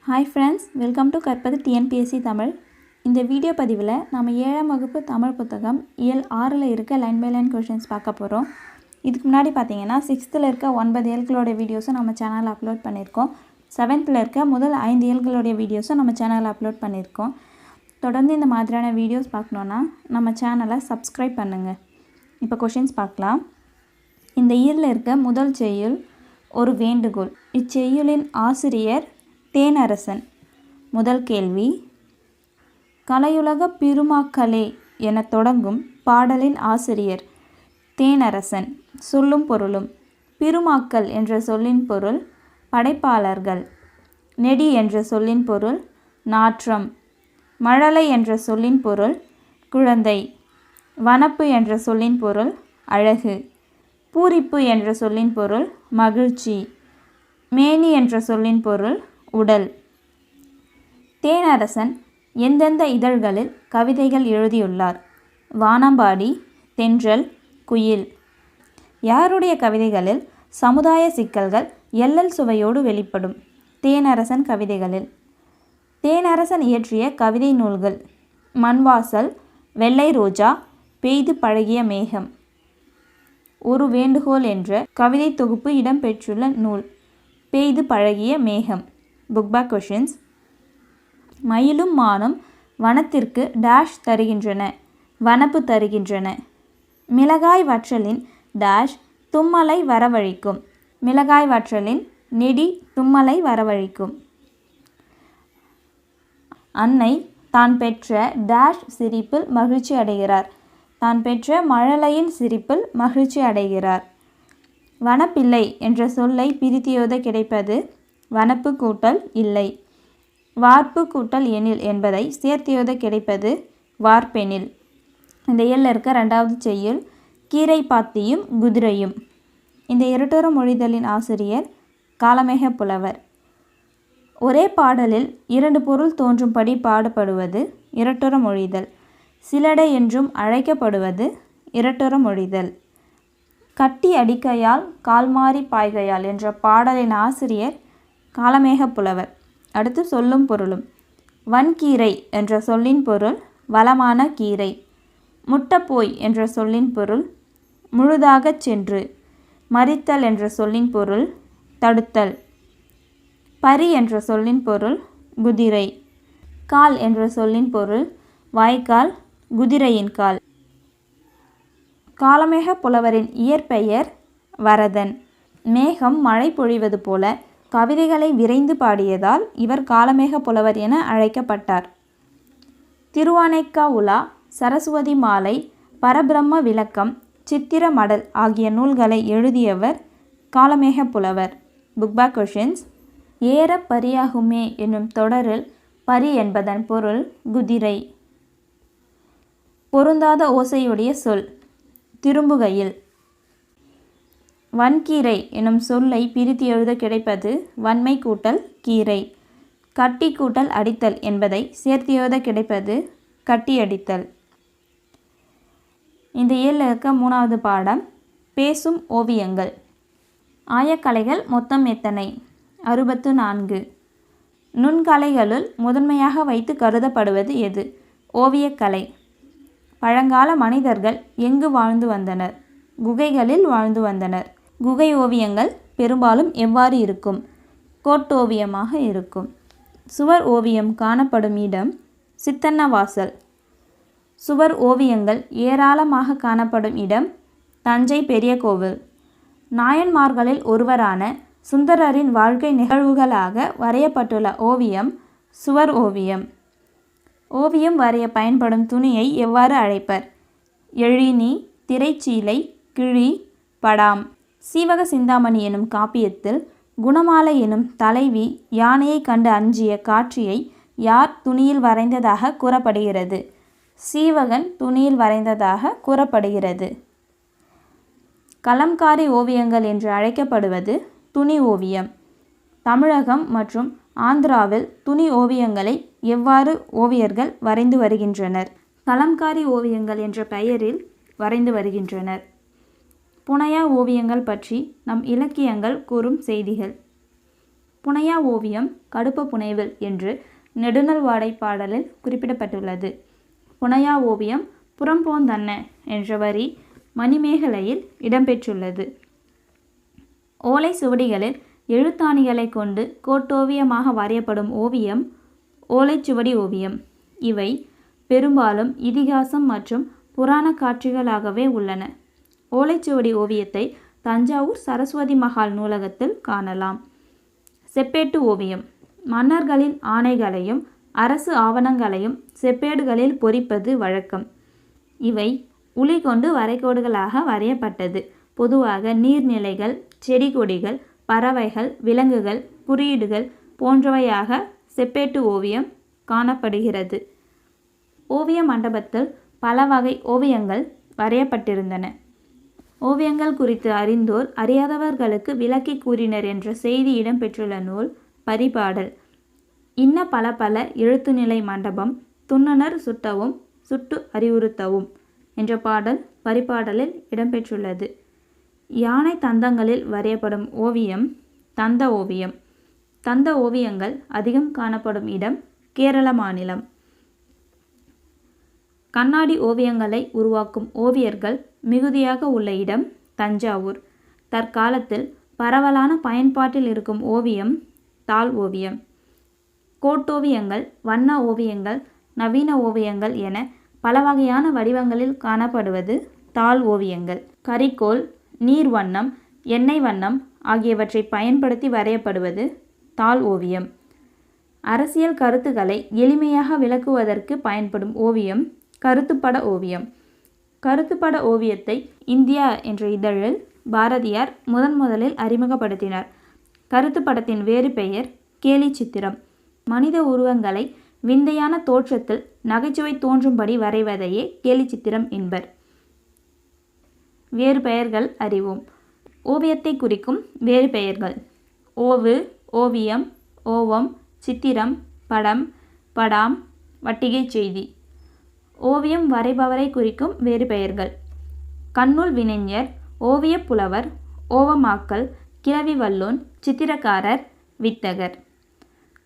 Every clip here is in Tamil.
ஹாய் ஃப்ரெண்ட்ஸ், வெல்கம் டு கற்பது டிஎன்பிஎஸ்சி தமிழ். இந்த வீடியோ பதிவில் நம்ம 7ஆம் வகுப்பு தமிழ் புத்தகம் இயல் 6ல் இருக்க லைன் பை லைன் கொஷின்ஸ் பார்க்க போகிறோம். இதுக்கு முன்னாடி பார்த்தீங்கன்னா 6th இருக்க 9 இயல்களோட வீடியோஸும் நம்ம சேனலில் அப்லோட் பண்ணியிருக்கோம். 7th இருக்க முதல் 5 இயல்களோடைய வீடியோஸும் நம்ம சேனலில் அப்லோட் பண்ணியிருக்கோம். தொடர்ந்து இந்த மாதிரியான வீடியோஸ் பார்க்கணுன்னா நம்ம சேனலை சப்ஸ்கிரைப் பண்ணுங்கள். இப்போ கொஷின்ஸ் பார்க்கலாம். இந்த இயலில் இருக்க முதல் செய்யுள் ஒரு வேண்டுகோள். இச்செய்யுளின் ஆசிரியர் தேனரசன். முதல் கேள்வி, கலையுலக பெருமாக்களே என தொடங்கும் பாடலின் ஆசிரியர் தேனரசன். சொல்லும் பொருளும். பெருமாக்கள் என்ற சொல்லின் பொருள் படைப்பாளர்கள். நெடி என்ற சொல்லின் பொருள் நாற்றம். மழலை என்ற சொல்லின் பொருள் குழந்தை. வனப்பு என்ற சொல்லின் பொருள் அழகு. பூரிப்பு என்ற சொல்லின் பொருள் மகிழ்ச்சி. மேனி என்ற சொல்லின் பொருள் உடல். தேனரசன் எந்தெந்த இதழ்களில் கவிதைகள் எழுதியுள்ளார்? வானம்பாடி, தென்றல், குயில். யாருடைய கவிதைகளில் சமுதாய சிக்கல்கள் எள்ளல் சுவையோடு வெளிப்படும்? தேனரசன் கவிதைகளில். தேனரசன் இயற்றிய கவிதை நூல்கள் மண்வாசல், வெள்ளை ரோஜா, பெய்து பழகிய மேகம். ஒரு வேண்டுகோள் என்ற கவிதை தொகுப்பு இடம்பெற்றுள்ள நூல் பெய்து பழகிய மேகம். Book back questions. மயிலும் மானும் வனத்திற்கு டேஷ் தருகின்றன. வனப்பு தருகின்றன. மிளகாய் வற்றலின் டேஷ் தும்மலை வரவழைக்கும். மிளகாய் வற்றலின் நெடி தும்மலை வரவழைக்கும். அன்னை தான் பெற்ற டேஷ் சிரிப்பில் மகிழ்ச்சி அடைகிறார். தான் பெற்ற மழலையின் சிரிப்பில் மகிழ்ச்சி அடைகிறார். வனப்பில்லை என்ற சொல்லை பிரித்தியோத கிடைப்பது வனப்பு கூட்டல் இல்லை. வார்ப்பு கூட்டல் எனில் என்பதை சேர்த்தியோத கிடைப்பது வார்ப்பெனில். இந்த இயலில் இருக்க 2வது செய்யுள் கீரை பாத்தியும் குதிரையும். இந்த இரட்டொரு மொழிதலின் ஆசிரியர் காளமேக புலவர். ஒரே பாடலில் 2 பொருள் தோன்றும்படி பாடப்படுவது இரட்டொரு மொழிதல். சிலடை என்றும் அழைக்கப்படுவது இரட்டொரு மொழிதல். கட்டி அடிக்கையால் கால்மாறி பாய்கையால் என்ற பாடலின் ஆசிரியர் காளமேக புலவர். அடுத்து சொல்லும் பொருளும். வன்கீரை என்ற சொல்லின் பொருள் வளமான கீரை. முட்டப்போய் என்ற சொல்லின் பொருள் முழுதாகச் சென்று. மறித்தல் என்ற சொல்லின் பொருள் தடுத்தல். பரி என்ற சொல்லின் பொருள் குதிரை. கால் என்ற சொல்லின் பொருள் வாய்க்கால், குதிரையின் கால். காளமேக புலவரின் இயற்பெயர் வரதன். மேகம் மழை பொழிவது போல கவிதைகளை விரைந்து பாடியதால் இவர் காளமேக புலவர் என அழைக்கப்பட்டார். திருவானைக்கா உலா, சரஸ்வதி மாலை, பரபிரம்ம விளக்கம், சித்திர மடல் ஆகிய நூல்களை எழுதியவர் காளமேக புலவர். Book back questions. ஏற பரியாகுமே என்னும் தொடரில் பரி என்பதன் பொருள் குதிரை. பொருந்தாத ஓசையுடைய சொல் திரும்புகையில். வன்கீரை எனும் சொல்லை பிரித்து எழுத கிடைப்பது வன்மை கூட்டல் கீரை. கட்டி கூட்டல் அடித்தல் என்பதை சேர்த்து எழுத கிடைப்பது கட்டியடித்தல். இந்த இயலில் இருக்க 3வது பாடம் பேசும் ஓவியங்கள். ஆயக்கலைகள் மொத்தம் எத்தனை? 64. நுண்கலைகளுள் முதன்மையாக வைத்து கருதப்படுவது எது? ஓவியக்கலை. பழங்கால மனிதர்கள் எங்கு வாழ்ந்து வந்தனர்? குகைகளில் வாழ்ந்து வந்தனர். குகை ஓவியங்கள் பெரும்பாலும் எவ்வாறு இருக்கும்? கோட்டோவியமாக இருக்கும். சுவர் ஓவியம் காணப்படும் இடம் சித்தன்னவாசல். சுவர் ஓவியங்கள் ஏராளமாக காணப்படும் இடம் தஞ்சை பெரிய கோவில். நாயன்மார்களில் ஒருவரான சுந்தரரின் வாழ்க்கை நிகழ்வுகளாக வரையப்பட்டுள்ள ஓவியம் சுவர் ஓவியம். ஓவியம் வரைய பயன்படும் துணியை எவ்வாறு அழைப்பர்? எழினி, திரைச்சீலை, கிழி, படாம். சீவக சிந்தாமணி எனும் காப்பியத்தில் குணமாலை எனும் தலைவி யானையை கண்டு அஞ்சிய காட்சியை யார் துணியில் வரைந்ததாக கூறப்படுகிறது? சீவகன் துணியில் வரைந்ததாக கூறப்படுகிறது. கலம்காரி ஓவியங்கள் என்று அழைக்கப்படுவது துணி ஓவியம். தமிழகம் மற்றும் ஆந்திராவில் துணி ஓவியங்களை எவ்வாறு ஓவியர்கள் வரைந்து வருகின்றனர்? கலம்காரி ஓவியங்கள் என்ற பெயரில் வரைந்து வருகின்றனர். புனையா ஓவியங்கள் பற்றி நம் இலக்கியங்கள் கூறும் செய்திகள். புனையா ஓவியம் கடுப்பு புனைவில் என்று நெடுநல் வாடை பாடலில் குறிப்பிடப்பட்டுள்ளது. புனையா ஓவியம் புறம்போந்தன்ன என்ற வரி மணிமேகலையில் இடம்பெற்றுள்ளது. ஓலை சுவடிகளில் எழுத்தாணிகளை கொண்டு கோட்டோவியமாக வரையப்படும் ஓவியம் ஓலைச்சுவடி ஓவியம். இவை பெரும்பாலும் இதிகாசம் மற்றும் புராண காட்சிகளாகவே உள்ளன. ஓலைச்சுவடி ஓவியத்தை தஞ்சாவூர் சரஸ்வதி மகால் நூலகத்தில் காணலாம். செப்பேட்டு ஓவியம் மன்னர்களின் ஆணைகளையும் அரசு ஆவணங்களையும் செப்பேடுகளில் பொறிப்பது வழக்கம். இவை உளி கொண்டு வரைகோடுகளாக வரையப்பட்டது. பொதுவாக நீர்நிலைகள், செடி கொடிகள், பறவைகள், விலங்குகள், குறியீடுகள் போன்றவையாக செப்பேட்டு ஓவியம் காணப்படுகிறது. ஓவிய மண்டபத்தில் பல வகை ஓவியங்கள் வரையப்பட்டிருந்தன. ஓவியங்கள் குறித்து அறிந்தோர் அறியாதவர்களுக்கு விளக்கி கூறினர் என்ற செய்தி இடம்பெற்றுள்ள நூல் பரிபாடல். இன்ன பல பல எழுத்துநிலை மண்டபம் துன்னனர் சுட்டவும் சுட்டு அறிவுறுத்தவும் என்ற பாடல் பரிபாடலில் இடம்பெற்றுள்ளது. யானை தந்தங்களில் வரையப்படும் ஓவியம் தந்த ஓவியம். தந்த ஓவியங்கள் அதிகம் காணப்படும் இடம் கேரள மாநிலம். கண்ணாடி ஓவியங்களை உருவாக்கும் ஓவியர்கள் மிகுதியாக உள்ள இடம் தஞ்சாவூர். தற்காலத்தில் பரவலான பயன்பாட்டில் இருக்கும் ஓவியம் தாள் ஓவியம். கோட்டோவியங்கள், வண்ண ஓவியங்கள், நவீன ஓவியங்கள் என பல வகையான வடிவங்களில் காணப்படுவது தாள் ஓவியங்கள். கரிக்கோல், நீர் வண்ணம், எண்ணெய் வண்ணம் ஆகியவற்றை பயன்படுத்தி வரையப்படுவது தாள் ஓவியம். அரசியல் கருத்துக்களை எளிமையாக விளக்குவதற்கு பயன்படும் ஓவியம் கருத்துப்பட ஓவியம். கருத்துப்பட ஓவியத்தை இந்தியா என்ற இதழில் பாரதியார் முதலில் அறிமுகப்படுத்தினார். கருத்துப்படத்தின் வேறு பெயர் கேலி சித்திரம். மனித உருவங்களை விந்தையான தோற்றத்தில் நகைச்சுவை தோன்றும்படி வரைவதையே கேலி சித்திரம் என்பர். வேறு பெயர்கள் அறிவோம். ஓவியத்தை குறிக்கும் வேறு பெயர்கள்: ஓவு, ஓவியம், ஓவம், சித்திரம், படம், படாம், வட்டிகை செய்தி. ஓவியம் வரைபவரை குறிக்கும் வேறு பெயர்கள்: கண்ணுள் வினைஞர், ஓவியப் புலவர், ஓவமாக்கல், கிளவி வல்லோன், சித்திரக்காரர், வித்தகர்.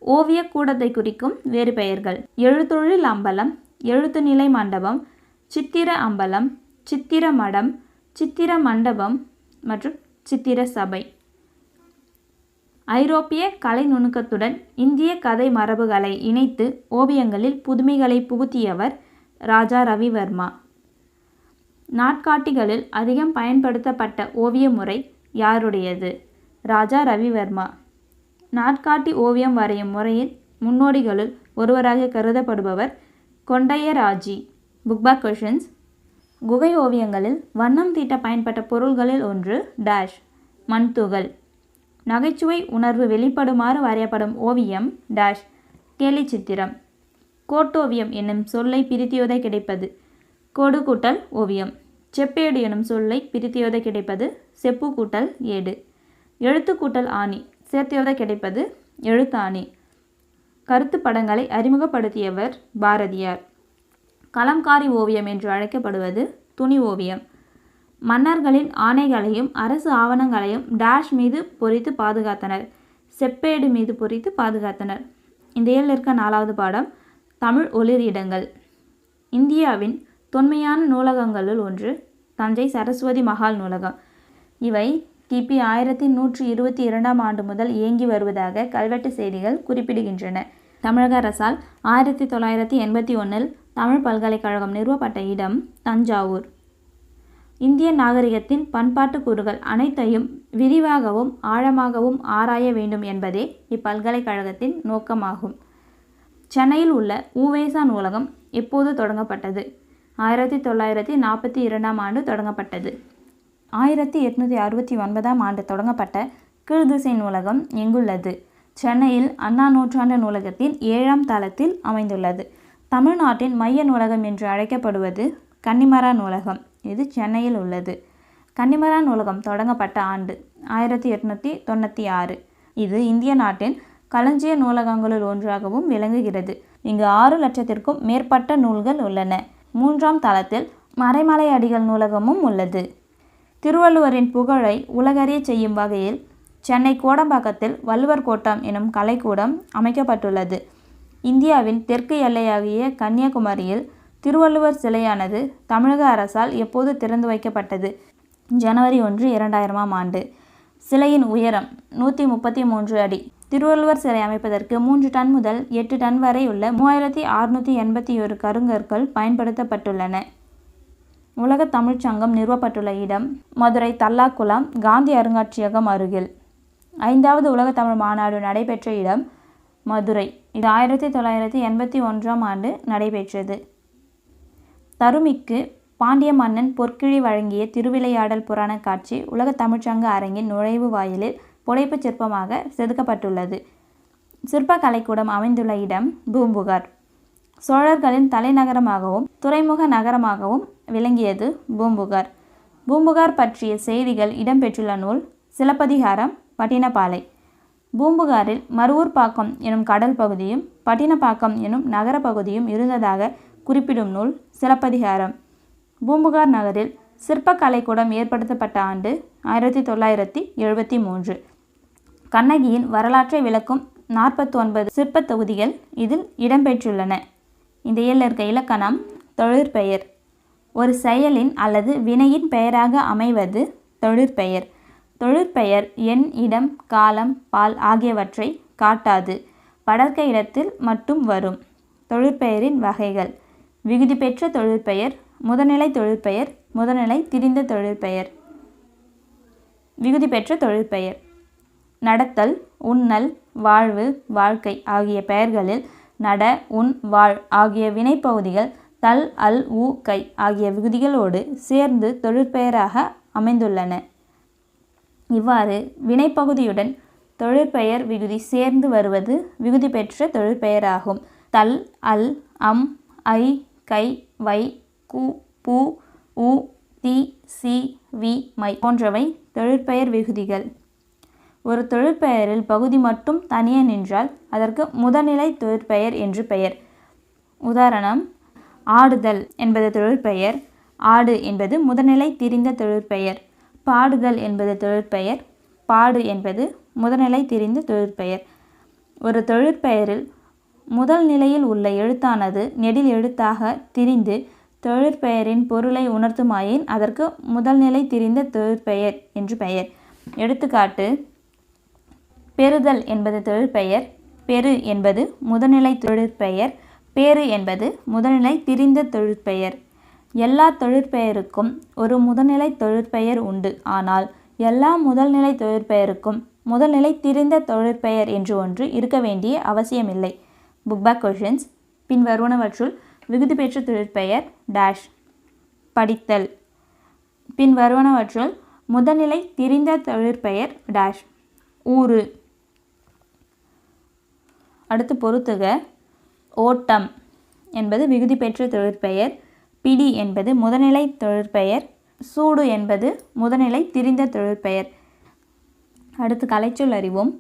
ஓவியக் கூடத்தை குறிக்கும் வேறு பெயர்கள்: எழுத்தொழில் அம்பலம், எழுத்துநிலை மண்டபம், சித்திர அம்பலம், சித்திர மடம், சித்திர மண்டபம் மற்றும் சித்திர சபை. ஐரோப்பிய கலை நுணுக்கத்துடன் இந்திய கதை மரபுகளை இணைத்து ஓவியங்களில் புதுமைகளை புகுத்தியவர் ராஜா ரவிவர்மா. நாட்காட்டிகளில் அதிகம் பயன்படுத்தப்பட்ட ஓவிய முறை யாருடையது? ராஜா ரவிவர்மா. நாட்காட்டி ஓவியம் வரையும் முறையின் முன்னோடிகளுள் ஒருவராக கருதப்படுபவர் கொண்டையராஜி. புக்பாக் கொஷின்ஸ். குகை ஓவியங்களில் வண்ணம் தீட்ட பயன்பட்ட பொருள்களில் ஒன்று டேஷ் மண்துகள். நகைச்சுவை உணர்வு வெளிப்படுமாறு வரையப்படும் ஓவியம் டேஷ் கேலி சித்திரம். கோட்டோவியம் என்னும் சொல்லை பிரித்தியோதை கிடைப்பது கோடு கூட்டல் ஓவியம். செப்பேடு எனும் சொல்லை பிரித்தியோதை கிடைப்பது செப்பு கூட்டல் ஏடு. எழுத்து கூட்டல் ஆணி சேர்த்தியோதை கிடைப்பது எழுத்தாணி. கருத்து படங்களை அறிமுகப்படுத்தியவர் பாரதியார். கலம்காரி ஓவியம் என்று அழைக்கப்படுவது துணி ஓவியம். மன்னர்களின் ஆணைகளையும் அரசு ஆவணங்களையும் டேஷ் மீது பொறித்து பாதுகாத்தனர். செப்பேடு மீது பொறித்து பாதுகாத்தனர். இந்த ஏழில் இருக்க 4வது பாடம் தமிழ் ஒளிரிடங்கள். இந்தியாவின் தொன்மையான நூலகங்களுள் ஒன்று தஞ்சை சரஸ்வதி மகால் நூலகம். இவை கிபி 1122ஆம் ஆண்டு முதல் இயங்கி வருவதாக கல்வெட்டு செய்திகள் குறிப்பிடுகின்றன. தமிழக அரசால் 1981இல் தமிழ் பல்கலைக்கழகம் நிறுவப்பட்ட இடம் தஞ்சாவூர். இந்திய நாகரிகத்தின் பண்பாட்டு கூறுகள் அனைத்தையும் விரிவாகவும் ஆழமாகவும் ஆராய வேண்டும் என்பதே இப்பல்கலைக்கழகத்தின் நோக்கமாகும். சென்னையில் உள்ள உ.வே.சா நூலகம் எப்போது தொடங்கப்பட்டது? 1942ஆம் ஆண்டு தொடங்கப்பட்டது. 1869ஆம் ஆண்டு தொடங்கப்பட்ட கீழ்திசை நூலகம் எங்குள்ளது? சென்னையில் அண்ணா நூற்றாண்டு நூலகத்தின் 7ஆம் தளத்தில் அமைந்துள்ளது. தமிழ்நாட்டின் மைய நூலகம் என்று அழைக்கப்படுவது கன்னிமரா நூலகம். இது சென்னையில் உள்ளது. கன்னிமரா நூலகம் தொடங்கப்பட்ட ஆண்டு 1896. இது இந்திய நாட்டின் களஞ்சிய நூலகங்களுள் ஒன்றாகவும் விளங்குகிறது. இங்கு 6 லட்சத்திற்கும் மேற்பட்ட நூல்கள் உள்ளன. 3ஆம் தளத்தில் மறைமலை அடிகள் நூலகமும் உள்ளது. திருவள்ளுவரின் புகழை உலகறிய செய்யும் வகையில் சென்னை கோடம்பாக்கத்தில் வள்ளுவர் கோட்டம் எனும் கலைக்கூடம் அமைக்கப்பட்டுள்ளது. இந்தியாவின் தெற்கு எல்லையாகிய கன்னியாகுமரியில் திருவள்ளுவர் சிலையானது தமிழக அரசால் எப்போது திறந்து வைக்கப்பட்டது? ஜனவரி 1, 2000ஆம் ஆண்டு. சிலையின் உயரம் 133 அடி. திருவள்ளுவர் சிலை அமைப்பதற்கு 3 டன் முதல் 8 டன் வரை உள்ள 3681 கருங்கற்கள் பயன்படுத்தப்பட்டுள்ளன. உலக தமிழ்ச் சங்கம் நிறுவப்பட்டுள்ள இடம் மதுரை தல்லாக்குளம் காந்தி அருங்காட்சியகம் அருகில். 5வது உலக தமிழ் மாநாடு நடைபெற்ற இடம் மதுரை. இது 1981ஆம் ஆண்டு நடைபெற்றது. தருமிக்கு பாண்டிய மன்னன் பொற்கிழி வழங்கிய திருவிளையாடல் புராண காட்சி உலக தமிழ்ச்சங்க அரங்கின் நுழைவு வாயிலில் புடைப்புச் சிற்பமாக செதுக்கப்பட்டுள்ளது. சிற்ப கலைக்கூடம் அமைந்துள்ள இடம் பூம்புகார். சோழர்களின் தலைநகரமாகவும் துறைமுக நகரமாகவும் விளங்கியது பூம்புகார். பூம்புகார் பற்றிய செய்திகள் இடம்பெற்றுள்ள நூல் சிலப்பதிகாரம் பட்டினப்பாலை. பூம்புகாரில் மருவூர்பாக்கம் எனும் கடல் பகுதியும் பட்டினப்பாக்கம் எனும் நகர பகுதியும் இருந்ததாக குறிப்பிடும் நூல் சிலப்பதிகாரம். பூம்புகார் நகரில் சிற்பக்கலைக்கூடம் ஏற்படுத்தப்பட்ட ஆண்டு 1973. கண்ணகியின் வரலாற்றை விளக்கும் 49 சிற்ப தொகுதிகள் இதில் இடம்பெற்றுள்ளன. இந்த இயலில் இருக்க இலக்கணம் தொழிற்பெயர். ஒரு செயலின் அல்லது வினையின் பெயராக அமைவது தொழிற்பெயர். தொழிற்பெயர் எண், இடம், காலம், பால் ஆகியவற்றை காட்டாது. படர்க்க இடத்தில் மட்டும் வரும். தொழிற்பெயரின் வகைகள்: விகுதி பெற்ற தொழிற்பெயர், முதல்நிலை தொழிற்பெயர், முதல்நிலை திரிந்த தொழிற்பெயர். விகுதி பெற்ற தொழிற்பெயர்: நடத்தல், உண்ணல், வாழ்வு, வாழ்க்கை ஆகிய பெயர்களில் நட, உண், வாழ் ஆகிய வினைப்பகுதிகள் தல், அல், ஊ, கை ஆகிய விகுதிகளோடு சேர்ந்து தொழிற்பெயராக அமைந்துள்ளன. இவ்வாறு வினைப்பகுதியுடன் தொழிற்பெயர் விகுதி சேர்ந்து வருவது விகுதி பெற்ற தொழிற்பெயராகும். தல், அல், அம், ஐ, கை, வை, கு, பூ, உ, தி, சி, வி, மை போன்றவை தொழிற்பெயர் விகுதிகள். ஒரு தொழிற்பெயரில் பகுதி மட்டும் தனியே நின்றால் அதற்கு முதல்நிலை தொழிற்பெயர் என்று பெயர். உதாரணம்: ஆடுதல் என்பது தொழிற்பெயர். ஆடு என்பது முதல்நிலை திரிந்த தொழிற்பெயர். பாடுதல் என்பது தொழிற்பெயர். பாடு என்பது முதல்நிலை திரிந்த தொழிற்பெயர். ஒரு தொழிற்பெயரில் முதல் நிலையில் உள்ள எழுத்தானது நெடில் எழுத்தாக திரிந்து தொழிற்பெயரின் பொருளை உணர்த்துமாயின் அதற்கு முதல்நிலை திரிந்த தொழிற்பெயர் என்று பெயர். எடுத்துக்காட்டு: பெறுதல் என்பது தொழிற்பெயர். பெறு என்பது முதல்நிலை தொழிற்பெயர். பேறு என்பது முதல்நிலை திரிந்த தொழிற்பெயர். எல்லா தொழிற்பெயருக்கும் ஒரு முதல்நிலை தொழிற்பெயர் உண்டு. ஆனால் எல்லா முதல்நிலை தொழிற்பெயருக்கும் முதல்நிலை திரிந்த தொழிற்பெயர் என்று ஒன்று இருக்க வேண்டிய அவசியமில்லை. Book back questions. பின் வருவனவற்றுள் விகுதி பெற்ற தொழிற்பெயர் டேஷ். படித்தல். பின் வருவனவற்றுள் முதல்நிலை திரிந்த தொழிற்பெயர் டேஷ். ஊறு. அடுத்து பொறுத்துக. ஓட்டம் என்பது விகுதி பெற்ற தொழிற்பெயர். பிடி என்பது முதல்நிலை தொழிற்பெயர். சூடு என்பது முதல்நிலை திரிந்த தொழிற்பெயர். அடுத்து கலைச்சொல் அறிவோம்.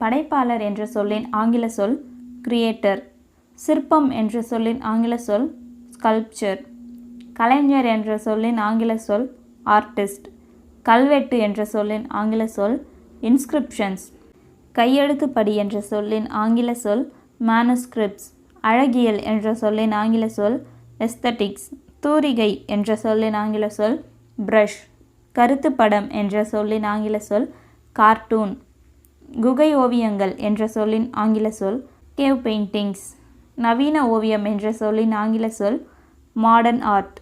படைப்பாளர் என்ற சொல்லின் ஆங்கில சொல் கிரியேட்டர். சிற்பம் என்ற சொல்லின் ஆங்கில சொல் ஸ்கல்ப்சர். கலைஞர் என்ற சொல்லின் ஆங்கில சொல் ஆர்டிஸ்ட். கல்வெட்டு என்ற சொல்லின் ஆங்கில சொல் இன்ஸ்கிரிப்ஷன்ஸ். கையெழுத்துப்படி என்ற சொல்லின் ஆங்கில சொல் மேனுஸ்கிரிப்ட்ஸ். அழகியல் என்ற சொல்லின் ஆங்கில சொல் எஸ்தட்டிக்ஸ். தூரிகை என்ற சொல்லின் ஆங்கில சொல் பிரஷ். கருத்துப்படம் என்ற சொல்லின் ஆங்கில சொல் கார்ட்டூன். குகை ஓவியங்கள் என்ற சொல்லின் ஆங்கில சொல் கேவ் பெயிண்டிங்ஸ். நவீன ஓவியம் என்ற சொல்லின் ஆங்கில சொல் மாடர்ன் ஆர்ட்.